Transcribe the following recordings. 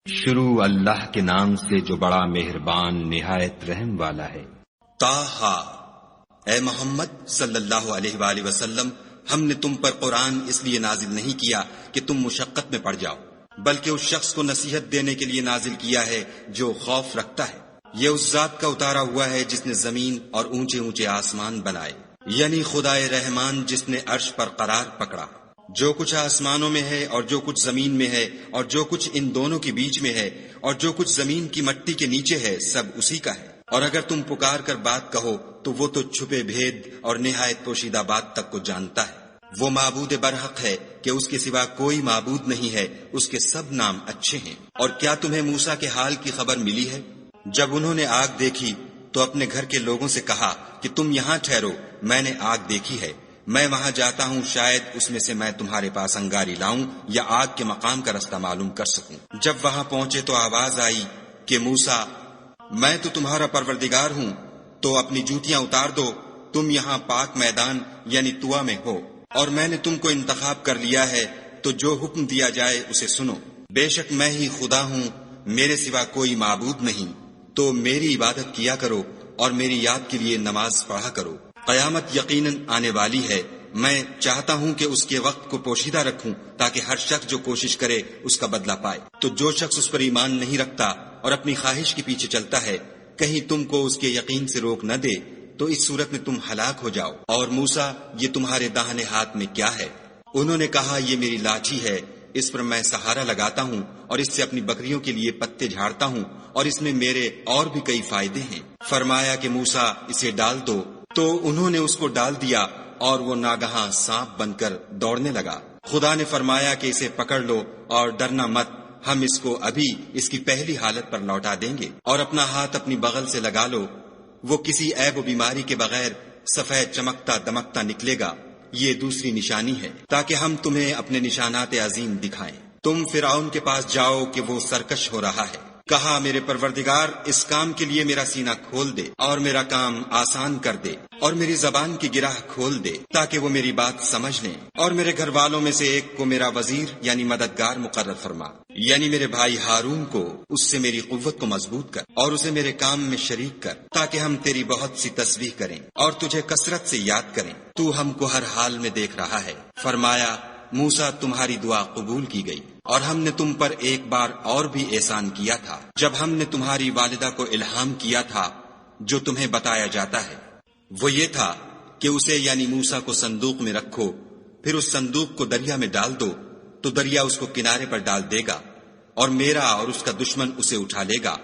شروع اللہ کے نام سے جو بڑا مہربان نہایت رحم والا ہے۔ طٰہٰ، اے محمد صلی اللہ علیہ وآلہ وسلم، ہم نے تم پر قرآن اس لیے نازل نہیں کیا کہ تم مشقت میں پڑ جاؤ، بلکہ اس شخص کو نصیحت دینے کے لیے نازل کیا ہے جو خوف رکھتا ہے۔ یہ اس ذات کا اتارا ہوا ہے جس نے زمین اور اونچے اونچے آسمان بنائے، یعنی خدائے رحمان جس نے عرش پر قرار پکڑا۔ جو کچھ آسمانوں میں ہے اور جو کچھ زمین میں ہے اور جو کچھ ان دونوں کے بیچ میں ہے اور جو کچھ زمین کی مٹی کے نیچے ہے، سب اسی کا ہے۔ اور اگر تم پکار کر بات کہو تو وہ تو چھپے بھید اور نہایت پوشیدہ بات تک کو جانتا ہے۔ وہ معبود برحق ہے کہ اس کے سوا کوئی معبود نہیں ہے، اس کے سب نام اچھے ہیں۔ اور کیا تمہیں موسیٰ کے حال کی خبر ملی ہے؟ جب انہوں نے آگ دیکھی تو اپنے گھر کے لوگوں سے کہا کہ تم یہاں ٹھہرو، میں نے آگ دیکھی ہے، میں وہاں جاتا ہوں، شاید اس میں سے میں تمہارے پاس انگاری لاؤں یا آگ کے مقام کا رستہ معلوم کر سکوں۔ جب وہاں پہنچے تو آواز آئی کہ موسیٰ، میں تو تمہارا پروردگار ہوں، تو اپنی جوتیاں اتار دو، تم یہاں پاک میدان یعنی طویٰ میں ہو، اور میں نے تم کو انتخاب کر لیا ہے، تو جو حکم دیا جائے اسے سنو۔ بے شک میں ہی خدا ہوں، میرے سوا کوئی معبود نہیں، تو میری عبادت کیا کرو اور میری یاد کے لیے نماز پڑھا کرو۔ قیامت یقیناً آنے والی ہے، میں چاہتا ہوں کہ اس کے وقت کو پوشیدہ رکھوں تاکہ ہر شخص جو کوشش کرے اس کا بدلہ پائے۔ تو جو شخص اس پر ایمان نہیں رکھتا اور اپنی خواہش کے پیچھے چلتا ہے، کہیں تم کو اس کے یقین سے روک نہ دے تو اس صورت میں تم ہلاک ہو جاؤ۔ اور موسیٰ، یہ تمہارے داہنے ہاتھ میں کیا ہے؟ انہوں نے کہا، یہ میری لاٹھی ہے، اس پر میں سہارا لگاتا ہوں اور اس سے اپنی بکریوں کے لیے پتے جھاڑتا ہوں، اور اس میں میرے اور بھی کئی فائدے ہیں۔ فرمایا کہ موسیٰ، اسے ڈال دو، تو انہوں نے اس کو ڈال دیا اور وہ ناگہاں سانپ بن کر دوڑنے لگا۔ خدا نے فرمایا کہ اسے پکڑ لو اور ڈرنا مت، ہم اس کو ابھی اس کی پہلی حالت پر لوٹا دیں گے، اور اپنا ہاتھ اپنی بغل سے لگا لو، وہ کسی عیب و بیماری کے بغیر سفید چمکتا دمکتا نکلے گا۔ یہ دوسری نشانی ہے تاکہ ہم تمہیں اپنے نشانات عظیم دکھائیں۔ تم فرعون کے پاس جاؤ کہ وہ سرکش ہو رہا ہے۔ کہا، میرے پروردگار، اس کام کے لیے میرا سینہ کھول دے اور میرا کام آسان کر دے، اور میری زبان کی گرہ کھول دے تاکہ وہ میری بات سمجھ لیں، اور میرے گھر والوں میں سے ایک کو میرا وزیر یعنی مددگار مقرر فرما، یعنی میرے بھائی ہارون کو، اس سے میری قوت کو مضبوط کر اور اسے میرے کام میں شریک کر، تاکہ ہم تیری بہت سی تسبیح کریں اور تجھے کثرت سے یاد کریں، تو ہم کو ہر حال میں دیکھ رہا ہے۔ فرمایا، موسیٰ، تمہاری دعا قبول کی گئی، اور ہم نے تم پر ایک بار اور بھی احسان کیا تھا، جب ہم نے تمہاری والدہ کو الہام کیا تھا جو تمہیں بتایا جاتا ہے۔ وہ یہ تھا کہ اسے یعنی موسیٰ کو صندوق میں رکھو، پھر اس صندوق کو دریا میں ڈال دو، تو دریا اس کو کنارے پر ڈال دے گا، اور میرا اور اس کا دشمن اسے اٹھا لے گا۔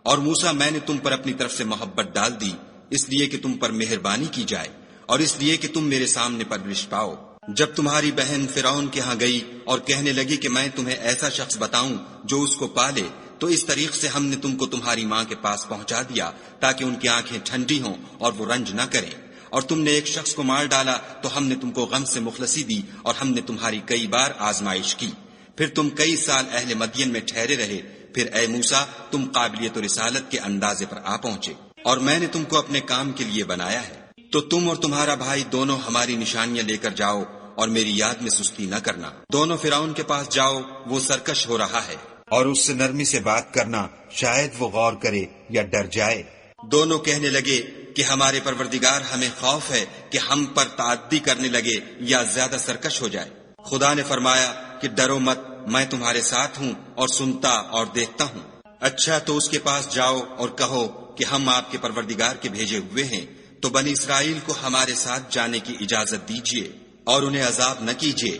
اور موسیٰ، میں نے تم پر اپنی طرف سے محبت ڈال دی، اس لیے کہ تم پر مہربانی کی جائے، اور اس لیے کہ تم میرے سامنے پرورش پاؤ۔ جب تمہاری بہن فرعون کے ہاں گئی اور کہنے لگی کہ میں تمہیں ایسا شخص بتاؤں جو اس کو پالے، تو اس طریق سے ہم نے تم کو تمہاری ماں کے پاس پہنچا دیا تاکہ ان کی آنکھیں ٹھنڈی ہوں اور وہ رنج نہ کریں۔ اور تم نے ایک شخص کو مار ڈالا تو ہم نے تم کو غم سے مخلصی دی، اور ہم نے تمہاری کئی بار آزمائش کی، پھر تم کئی سال اہل مدین میں ٹھہرے رہے، پھر اے موسیٰ، تم قابلیت و رسالت کے اندازے پر آ پہنچے، اور میں نے تم کو اپنے کام کے لیے بنایا ہے، تو تم اور تمہارا بھائی دونوں ہماری نشانیاں لے کر جاؤ اور میری یاد میں سستی نہ کرنا۔ دونوں فرعون کے پاس جاؤ، وہ سرکش ہو رہا ہے، اور اس سے نرمی سے بات کرنا، شاید وہ غور کرے یا ڈر جائے۔ دونوں کہنے لگے کہ ہمارے پروردگار، ہمیں خوف ہے کہ ہم پر تعدی کرنے لگے یا زیادہ سرکش ہو جائے۔ خدا نے فرمایا کہ ڈرو مت، میں تمہارے ساتھ ہوں اور سنتا اور دیکھتا ہوں۔ اچھا، تو اس کے پاس جاؤ اور کہو کہ ہم آپ کے پروردگار کے بھیجے ہوئے ہیں، تو بنی اسرائیل کو ہمارے ساتھ جانے کی اجازت دیجیے اور انہیں عذاب نہ کیجیے۔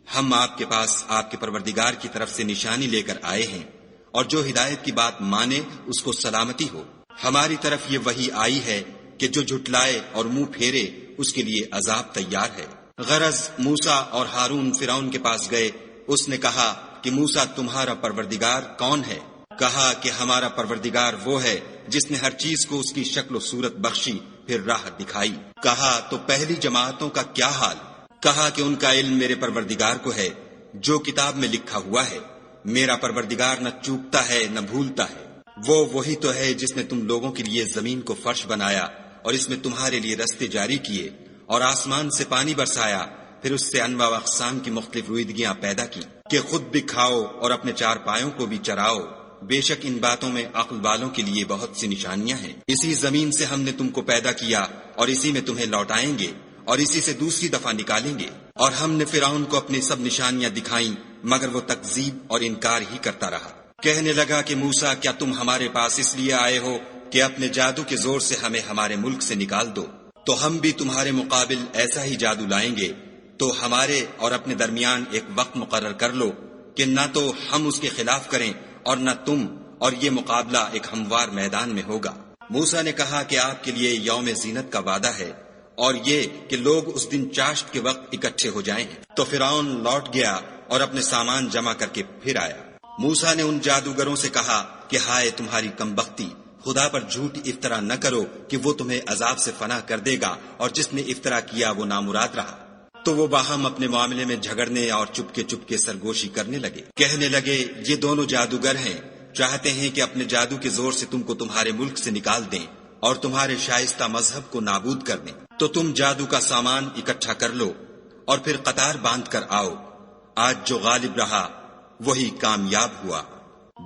ہم آپ کے پاس آپ کے پروردگار کی طرف سے نشانی لے کر آئے ہیں، اور جو ہدایت کی بات مانے اس کو سلامتی ہو۔ ہماری طرف یہ وحی آئی ہے کہ جو جھٹلائے اور منہ پھیرے اس کے لیے عذاب تیار ہے۔ غرض موسیٰ اور ہارون فرعون کے پاس گئے، اس نے کہا کہ موسیٰ، تمہارا پروردگار کون ہے؟ کہا کہ ہمارا پروردگار وہ ہے جس نے ہر چیز کو اس کی شکل و صورت بخشی، پھر راہ دکھائی۔ کہا، تو پہلی جماعتوں کا کیا حال؟ کہا کہ ان کا علم میرے پروردگار کو ہے، جو کتاب میں لکھا ہوا ہے۔ میرا پروردگار نہ چوکتا ہے نہ بھولتا ہے۔ وہ وہی تو ہے جس نے تم لوگوں کے لیے زمین کو فرش بنایا اور اس میں تمہارے لیے رستے جاری کیے، اور آسمان سے پانی برسایا، پھر اس سے انواع و اقسام کی مختلف رویدگیاں پیدا کی۔ کہ خود بھی کھاؤ اور اپنے چار پایوں کو بھی چراؤ، بے شک ان باتوں میں عقل والوں کے لیے بہت سی نشانیاں ہیں۔ اسی زمین سے ہم نے تم کو پیدا کیا اور اسی میں تمہیں لوٹائیں گے اور اسی سے دوسری دفعہ نکالیں گے۔ اور ہم نے فرعون کو اپنی سب نشانیاں دکھائیں مگر وہ تکذیب اور انکار ہی کرتا رہا۔ کہنے لگا کہ موسیٰ کیا تم ہمارے پاس اس لیے آئے ہو کہ اپنے جادو کے زور سے ہمیں ہمارے ملک سے نکال دو؟ تو ہم بھی تمہارے مقابل ایسا ہی جادو لائیں گے، تو ہمارے اور اپنے درمیان ایک وقت مقرر کر لو کہ نہ تو ہم اس کے خلاف کریں اور نہ تم، اور یہ مقابلہ ایک ہموار میدان میں ہوگا۔ موسیٰ نے کہا کہ آپ کے لیے یوم زینت کا وعدہ ہے اور یہ کہ لوگ اس دن چاشت کے وقت اکٹھے ہو جائیں۔ تو فرعون لوٹ گیا اور اپنے سامان جمع کر کے پھر آیا۔ موسیٰ نے ان جادوگروں سے کہا کہ ہائے تمہاری کمبختی، خدا پر جھوٹ افطرا نہ کرو کہ وہ تمہیں عذاب سے فنا کر دے گا، اور جس نے افطرا کیا وہ نامراد رہا۔ تو وہ باہم اپنے معاملے میں جھگڑنے اور چپکے سرگوشی کرنے لگے۔ کہنے لگے یہ دونوں جادوگر ہیں، چاہتے ہیں کہ اپنے جادو کے زور سے تم کو تمہارے ملک سے نکال دیں اور تمہارے شائستہ مذہب کو نابود کر دیں۔ تو تم جادو کا سامان اکٹھا کر لو اور پھر قطار باندھ کر آؤ، آج جو غالب رہا وہی کامیاب ہوا۔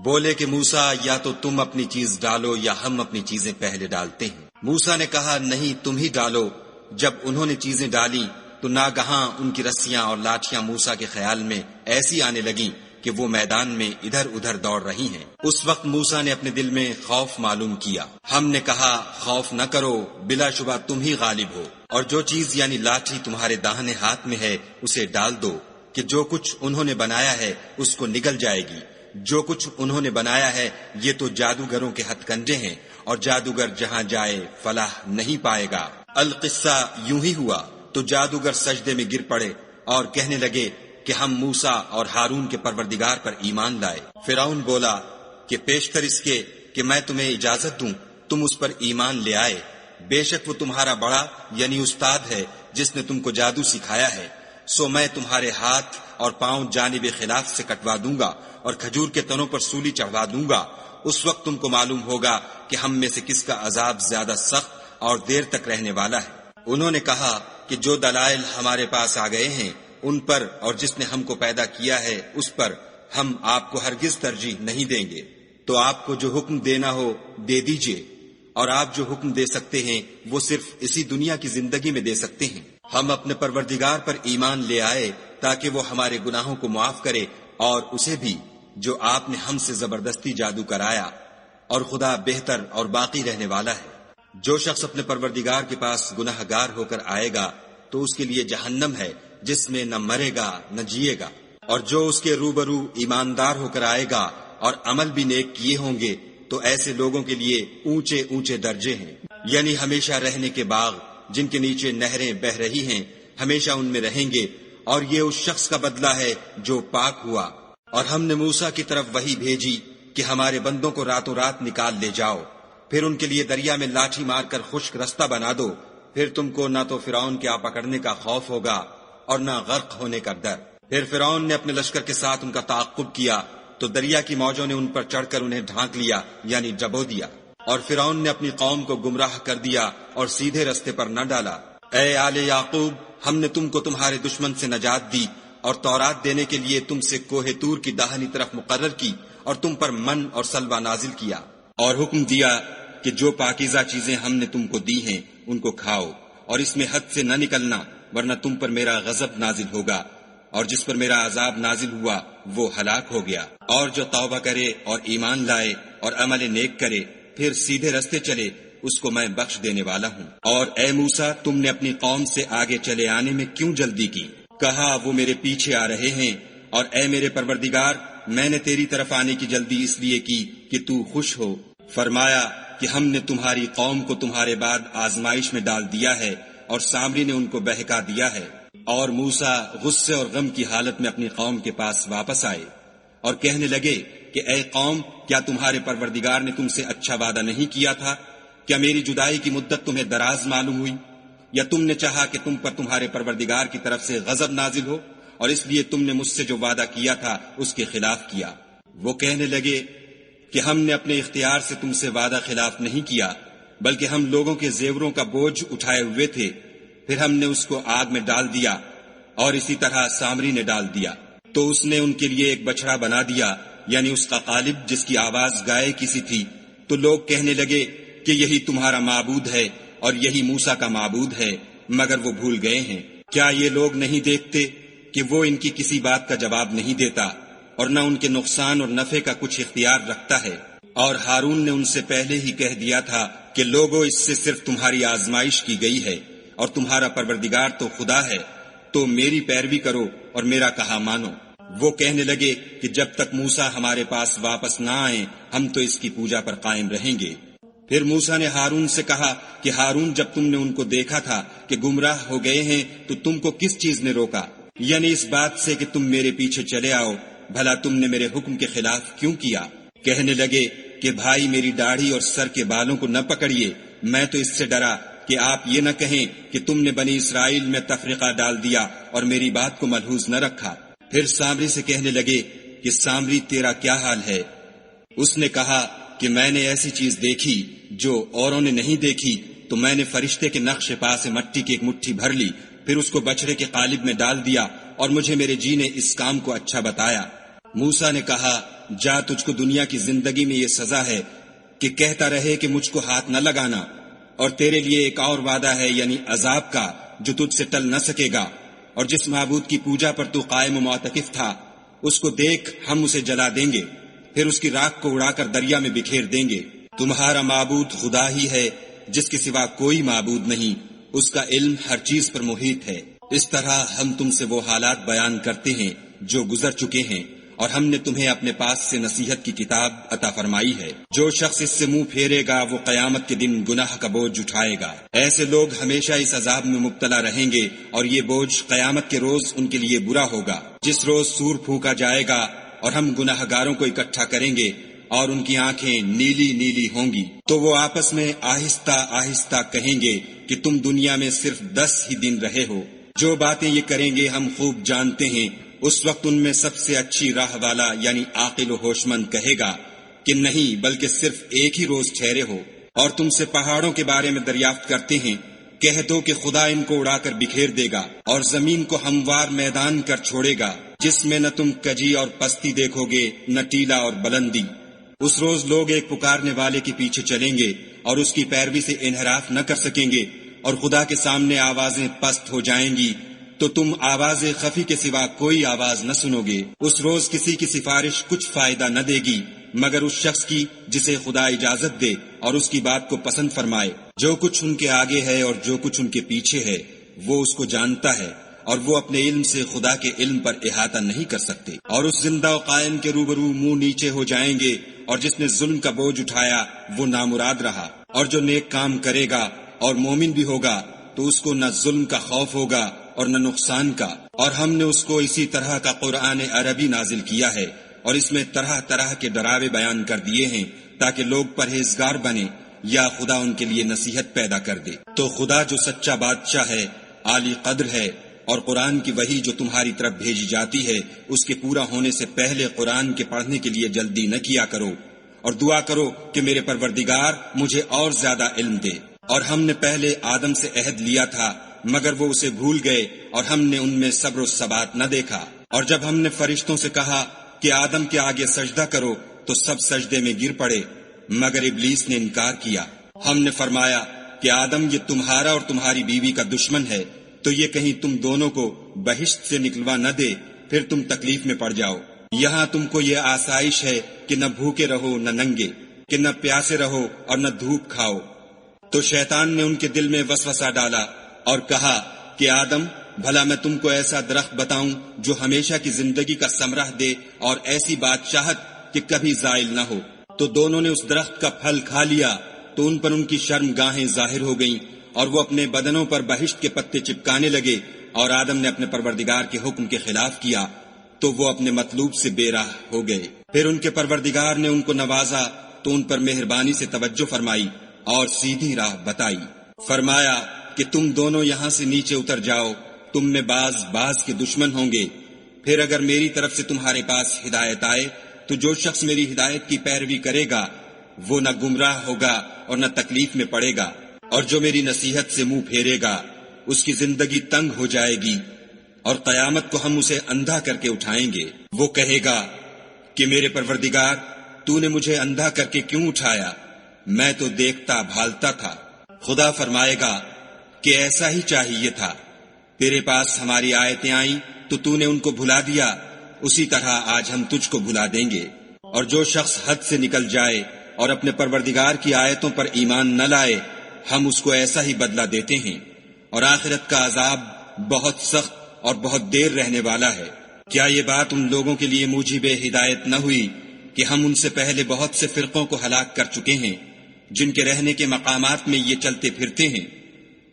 بولے کہ موسیٰ یا تو تم اپنی چیز ڈالو یا ہم اپنی چیزیں پہلے ڈالتے ہیں۔ موسیٰ نے کہا نہیں تم ہی ڈالو۔ جب انہوں نے چیزیں ڈالی تو ناگہاں ان کی رسیاں اور لاٹھیاں موسیٰ کے خیال میں ایسی آنے لگیں کہ وہ میدان میں ادھر ادھر دوڑ رہی ہیں۔ اس وقت موسیٰ نے اپنے دل میں خوف معلوم کیا۔ ہم نے کہا خوف نہ کرو، بلا شبہ تم ہی غالب ہو، اور جو چیز یعنی لاٹھی تمہارے داہنے ہاتھ میں ہے اسے ڈال دو کہ جو کچھ انہوں نے بنایا ہے اس کو نگل جائے گی۔ جو کچھ انہوں نے بنایا ہے یہ تو جادوگروں کے ہتھ کنڈے ہیں، اور جادوگر جہاں جائے فلاح نہیں پائے گا۔ القصہ یوں ہی ہوا تو جادوگر سجدے میں گر پڑے اور کہنے لگے کہ ہم موسیٰ اور ہارون کے پروردگار پر ایمان لائے۔ فرعون بولا کہ پیشتر اس کے کہ میں تمہیں اجازت دوں تم اس پر ایمان لے آئے، بے شک وہ تمہارا بڑا یعنی استاد ہے جس نے تم کو جادو سکھایا ہے، سو میں تمہارے ہاتھ اور پاؤں جانب خلاف سے کٹوا دوں گا اور کھجور کے تنوں پر سولی چڑھوا دوں گا۔ اس وقت تم کو معلوم ہوگا کہ ہم میں سے کس کا عذاب زیادہ سخت اور دیر تک رہنے والا ہے۔ انہوں نے کہا کہ جو دلائل ہمارے پاس آ گئے ہیں ان پر اور جس نے ہم کو پیدا کیا ہے اس پر ہم آپ کو ہرگز ترجیح نہیں دیں گے، تو آپ کو جو حکم دینا ہو دے دیجئے، اور آپ جو حکم دے سکتے ہیں وہ صرف اسی دنیا کی زندگی میں دے سکتے ہیں۔ ہم اپنے پروردگار پر ایمان لے آئے تاکہ وہ ہمارے گناہوں کو معاف کرے اور اسے بھی جو آپ نے ہم سے زبردستی جادو کرایا، اور خدا بہتر اور باقی رہنے والا ہے۔ جو شخص اپنے پروردگار کے پاس گناہ گار ہو کر آئے گا تو اس کے لیے جہنم ہے جس میں نہ مرے گا نہ جیے گا، اور جو اس کے روبرو ایماندار ہو کر آئے گا اور عمل بھی نیک کیے ہوں گے تو ایسے لوگوں کے لیے اونچے اونچے درجے ہیں، یعنی ہمیشہ رہنے کے باغ جن کے نیچے نہریں بہ رہی ہیں، ہمیشہ ان میں رہیں گے، اور یہ اس شخص کا بدلہ ہے جو پاک ہوا۔ اور ہم نے موسیٰ کی طرف وحی بھیجی کہ ہمارے بندوں کو راتوں رات نکال لے جاؤ، پھر ان کے لیے دریا میں لاٹھی مار کر خشک رستہ بنا دو، پھر تم کو نہ تو فرعون کے آ پکڑنے کا خوف ہوگا اور نہ غرق ہونے کا ڈر۔ پھر فرعون نے اپنے لشکر کے ساتھ ان کا تعاقب کیا تو دریا کی موجوں نے ان پر چڑھ کر انہیں ڈھانک لیا یعنی ڈبو دیا، اور فرعون نے اپنی قوم کو گمراہ کر دیا اور سیدھے رستے پر نہ ڈالا۔ اے آل یعقوب، ہم نے تم کو تمہارے دشمن سے نجات دی اور تورات دینے کے لیے تم سے کوہ طور کی داہنی طرف مقرر کی اور تم پر من اور سلوہ نازل کیا، اور حکم دیا کہ جو پاکیزہ چیزیں ہم نے تم کو دی ہیں ان کو کھاؤ، اور اس میں حد سے نہ نکلنا ورنہ تم پر میرا غضب نازل ہوگا، اور جس پر میرا عذاب نازل ہوا وہ ہلاک ہو گیا۔ اور جو توبہ کرے اور ایمان لائے اور عمل نیک کرے پھر سیدھے رستے چلے اس کو میں بخش دینے والا ہوں۔ اور اے موسیٰ، تم نے اپنی قوم سے آگے چلے آنے میں کیوں جلدی کی؟ کہا وہ میرے پیچھے آ رہے ہیں، اور اے میرے پروردگار، میں نے تیری طرف آنے کی جلدی اس لیے کی کہ تو خوش ہو۔ فرمایا کہ ہم نے تمہاری قوم کو تمہارے بعد آزمائش میں ڈال دیا ہے اور سامری نے ان کو بہکا دیا ہے۔ اور موسیٰ غصے اور غم کی حالت میں اپنی قوم کے پاس واپس آئے اور کہنے لگے کہ اے قوم، کیا تمہارے پروردگار نے تم سے اچھا وعدہ نہیں کیا تھا؟ کیا میری جدائی کی مدت تمہیں دراز معلوم ہوئی؟ یا تم نے چاہا کہ تم پر تمہارے پروردگار کی طرف سے غضب نازل ہو اور اس لیے تم نے مجھ سے جو وعدہ کیا تھا اس کے خلاف کیا؟ وہ کہنے لگے کہ ہم نے اپنے اختیار سے تم سے وعدہ خلاف نہیں کیا، بلکہ ہم لوگوں کے زیوروں کا بوجھ اٹھائے ہوئے تھے، پھر ہم نے اس کو آگ میں ڈال دیا اور اسی طرح سامری نے ڈال دیا۔ تو اس نے ان کے لیے ایک بچڑا بنا دیا، یعنی اس کا قالب جس کی آواز گائے کی سی تھی۔ تو لوگ کہنے لگے کہ یہی تمہارا معبود ہے اور یہی موسیٰ کا معبود ہے، مگر وہ بھول گئے ہیں۔ کیا یہ لوگ نہیں دیکھتے کہ وہ ان کی کسی بات کا جواب نہیں دیتا اور نہ ان کے نقصان اور نفع کا کچھ اختیار رکھتا ہے؟ اور ہارون نے ان سے پہلے ہی کہہ دیا تھا کہ لوگوں، اس سے صرف تمہاری آزمائش کی گئی ہے اور تمہارا پروردگار تو خدا ہے، تو میری پیروی کرو اور میرا کہا مانو۔ وہ کہنے لگے کہ جب تک موسیٰ ہمارے پاس واپس نہ آئیں ہم تو اس کی پوجا پر قائم رہیں گے۔ پھر موسیٰ نے ہارون سے کہا کہ ہارون، جب تم نے ان کو دیکھا تھا کہ گمراہ ہو گئے ہیں تو تم کو کس چیز نے روکا؟ یعنی اس بات سے کہ تم میرے پیچھے چلے آؤ، بھلا تم نے میرے حکم کے خلاف کیوں کیا؟ کہنے لگے کہ بھائی، میری داڑھی اور سر کے بالوں کو نہ پکڑیے، میں تو اس سے ڈرا کہ آپ یہ نہ کہیں کہ تم نے بنی اسرائیل میں تفرقہ ڈال دیا اور میری بات کو ملحوظ نہ رکھا۔ پھر سامری سے کہنے لگے کہ سامری، تیرا کیا حال ہے؟ اس نے کہا کہ میں نے ایسی چیز دیکھی جو اوروں نے نہیں دیکھی، تو میں نے فرشتے کے نقش پا سے مٹی کی ایک مٹھی بھر لی، پھر اس کو بچڑے کے قالب میں ڈال دیا اور مجھے میرے جی نے اس کام کو اچھا بتایا۔ موسیٰ نے کہا، جا، تجھ کو دنیا کی زندگی میں یہ سزا ہے کہ کہتا رہے کہ مجھ کو ہاتھ نہ لگانا، اور تیرے لیے ایک اور وعدہ ہے، یعنی عذاب کا، جو تجھ سے ٹل نہ سکے گا۔ اور جس معبود کی پوجا پر تو قائم و معتکف تھا، اس کو دیکھ، ہم اسے جلا دیں گے، پھر اس کی راکھ کو اڑا کر دریا میں بکھیر دیں گے۔ تمہارا معبود خدا ہی ہے، جس کے سوا کوئی معبود نہیں، اس کا علم ہر چیز پر محیط ہے۔ اس طرح ہم تم سے وہ حالات بیان کرتے ہیں جو گزر چکے ہیں، اور ہم نے تمہیں اپنے پاس سے نصیحت کی کتاب عطا فرمائی ہے۔ جو شخص اس سے منہ پھیرے گا وہ قیامت کے دن گناہ کا بوجھ اٹھائے گا۔ ایسے لوگ ہمیشہ اس عذاب میں مبتلا رہیں گے، اور یہ بوجھ قیامت کے روز ان کے لیے برا ہوگا، جس روز سور پھونکا جائے گا اور ہم گناہ گاروں کو اکٹھا کریں گے اور ان کی آنکھیں نیلی نیلی ہوں گی، تو وہ آپس میں آہستہ آہستہ کہیں گے کہ تم دنیا میں صرف 10 ہی دن رہے ہو۔ جو باتیں یہ کریں گے ہم خوب جانتے ہیں۔ اس وقت ان میں سب سے اچھی راہ والا یعنی عاقل و ہوش مند کہے گا کہ نہیں، بلکہ صرف ایک ہی روز ٹھہرے ہو۔ اور تم سے پہاڑوں کے بارے میں دریافت کرتے ہیں، کہہ دو کہ خدا ان کو اڑا کر بکھیر دے گا اور زمین کو ہموار میدان کر چھوڑے گا، جس میں نہ تم کجی اور پستی دیکھو گے، نہ ٹیلا اور بلندی۔ اس روز لوگ ایک پکارنے والے کے پیچھے چلیں گے اور اس کی پیروی سے انحراف نہ کر سکیں گے، اور خدا کے سامنے آوازیں پست ہو جائیں گی تو تم آواز خفی کے سوا کوئی آواز نہ سنو گے۔ اس روز کسی کی سفارش کچھ فائدہ نہ دے گی مگر اس شخص کی جسے خدا اجازت دے اور اس کی بات کو پسند فرمائے۔ جو کچھ ان کے آگے ہے اور جو کچھ ان کے پیچھے ہے وہ اس کو جانتا ہے، اور وہ اپنے علم سے خدا کے علم پر احاطہ نہیں کر سکتے۔ اور اس زندہ و قائم کے روبرو منہ نیچے ہو جائیں گے، اور جس نے ظلم کا بوجھ اٹھایا وہ نامراد رہا، اور جو نیک کام کرے گا اور مومن بھی ہوگا تو اس کو نہ ظلم کا خوف ہوگا اور نہ نقصان کا۔ اور ہم نے اس کو اسی طرح کا قرآن عربی نازل کیا ہے، اور اس میں طرح طرح کے ڈراوے بیان کر دیے ہیں تاکہ لوگ پرہیزگار بنے یا خدا ان کے لیے نصیحت پیدا کر دے۔ تو خدا جو سچا بادشاہ ہے، عالی قدر ہے، اور قرآن کی وحی جو تمہاری طرف بھیجی جاتی ہے اس کے پورا ہونے سے پہلے قرآن کے پڑھنے کے لیے جلدی نہ کیا کرو، اور دعا کرو کہ میرے پروردگار مجھے اور زیادہ علم دے۔ اور ہم نے پہلے آدم سے عہد لیا تھا مگر وہ اسے بھول گئے، اور ہم نے ان میں صبر و ثبات نہ دیکھا۔ اور جب ہم نے فرشتوں سے کہا کہ آدم کے آگے سجدہ کرو تو سب سجدے میں گر پڑے مگر ابلیس نے انکار کیا۔ ہم نے فرمایا کہ آدم، یہ تمہارا اور تمہاری بیوی کا دشمن ہے، تو یہ کہیں تم دونوں کو بہشت سے نکلوا نہ دے، پھر تم تکلیف میں پڑ جاؤ۔ یہاں تم کو یہ آسائش ہے کہ نہ بھوکے رہو نہ ننگے، کہ نہ پیاسے رہو اور نہ دھوپ کھاؤ۔ تو شیطان نے ان کے دل میں وسوسہ ڈالا اور کہا کہ آدم، بھلا میں تم کو ایسا درخت بتاؤں جو ہمیشہ کی زندگی کا ثمرہ دے اور ایسی بادشاہت کہ کبھی زائل نہ ہو۔ تو دونوں نے اس درخت کا پھل کھا لیا تو ان پر ان کی شرم گاہیں ظاہر ہو گئیں، اور وہ اپنے بدنوں پر بہشت کے پتے چپکانے لگے، اور آدم نے اپنے پروردگار کے حکم کے خلاف کیا تو وہ اپنے مطلوب سے بے راہ ہو گئے۔ پھر ان کے پروردگار نے ان کو نوازا تو ان پر مہربانی سے توجہ فرمائی اور سیدھی راہ بتائی۔ فرمایا کہ تم دونوں یہاں سے نیچے اتر جاؤ، تم میں بعض کے دشمن ہوں گے۔ پھر اگر میری طرف سے تمہارے پاس ہدایت آئے تو جو شخص میری ہدایت کی پیروی کرے گا وہ نہ گمراہ ہوگا اور نہ تکلیف میں پڑے گا، اور جو میری نصیحت سے منہ پھیرے گا اس کی زندگی تنگ ہو جائے گی اور قیامت کو ہم اسے اندھا کر کے اٹھائیں گے۔ وہ کہے گا کہ میرے پروردگار، تو نے مجھے اندھا کر کے کیوں اٹھایا؟ میں تو دیکھتا بھالتا تھا۔ خدا فرمائے گا کہ ایسا ہی چاہیے تھا، تیرے پاس ہماری آیتیں آئیں تو نے ان کو بھلا دیا، اسی طرح آج ہم تجھ کو بھلا دیں گے۔ اور جو شخص حد سے نکل جائے اور اپنے پروردگار کی آیتوں پر ایمان نہ لائے، ہم اس کو ایسا ہی بدلہ دیتے ہیں، اور آخرت کا عذاب بہت سخت اور بہت دیر رہنے والا ہے۔ کیا یہ بات ان لوگوں کے لیے موجب ہدایت نہ ہوئی کہ ہم ان سے پہلے بہت سے فرقوں کو ہلاک کر چکے ہیں، جن کے رہنے کے مقامات میں یہ چلتے پھرتے ہیں؟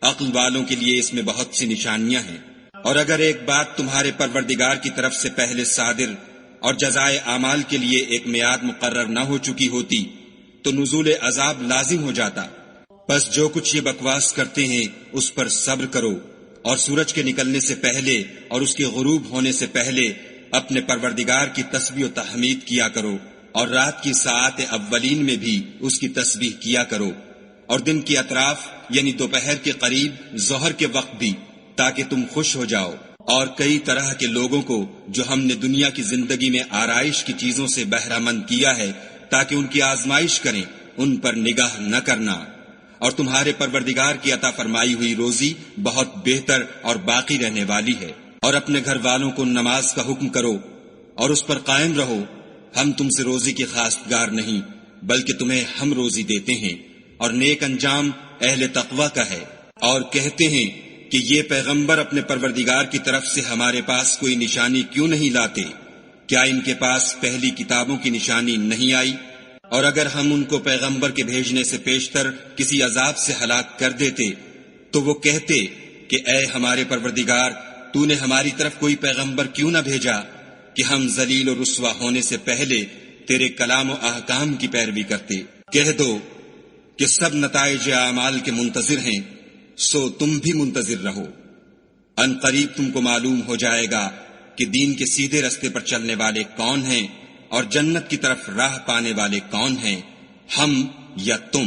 عقل والوں کے لیے اس میں بہت سی نشانیاں ہیں۔ اور اگر ایک بات تمہارے پروردگار کی طرف سے پہلے صادر اور جزائے اعمال کے لیے ایک میعاد مقرر نہ ہو چکی ہوتی تو نزول عذاب لازم ہو جاتا۔ بس جو کچھ یہ بکواس کرتے ہیں اس پر صبر کرو، اور سورج کے نکلنے سے پہلے اور اس کے غروب ہونے سے پہلے اپنے پروردگار کی تسبیح و تحمید کیا کرو، اور رات کی ساعات اولین میں بھی اس کی تسبیح کیا کرو، اور دن کی اطراف یعنی دوپہر کے قریب ظہر کے وقت بھی، تاکہ تم خوش ہو جاؤ۔ اور کئی طرح کے لوگوں کو جو ہم نے دنیا کی زندگی میں آرائش کی چیزوں سے بہرہ مند کیا ہے تاکہ ان کی آزمائش کریں، ان پر نگاہ نہ کرنا۔ اور تمہارے پروردگار کی عطا فرمائی ہوئی روزی بہت بہتر اور باقی رہنے والی ہے۔ اور اپنے گھر والوں کو نماز کا حکم کرو اور اس پر قائم رہو۔ ہم تم سے روزی کے خواستگار نہیں، بلکہ تمہیں ہم روزی دیتے ہیں، اور نیک انجام اہل تقوی کا ہے۔ اور کہتے ہیں کہ یہ پیغمبر اپنے پروردگار کی طرف سے ہمارے پاس کوئی نشانی کیوں نہیں لاتے؟ کیا ان کے پاس پہلی کتابوں کی نشانی نہیں آئی؟ اور اگر ہم ان کو پیغمبر کے بھیجنے سے پیشتر کسی عذاب سے ہلاک کر دیتے تو وہ کہتے کہ اے ہمارے پروردگار، تو نے ہماری طرف کوئی پیغمبر کیوں نہ بھیجا کہ ہم ذلیل و رسوا ہونے سے پہلے تیرے کلام و احکام کی پیروی کرتے۔ کہہ دو کہ سب نتائج اعمال کے منتظر ہیں، سو تم بھی منتظر رہو۔ ان قریب تم کو معلوم ہو جائے گا کہ دین کے سیدھے رستے پر چلنے والے کون ہیں اور جنت کی طرف راہ پانے والے کون ہیں، ہم یا تم۔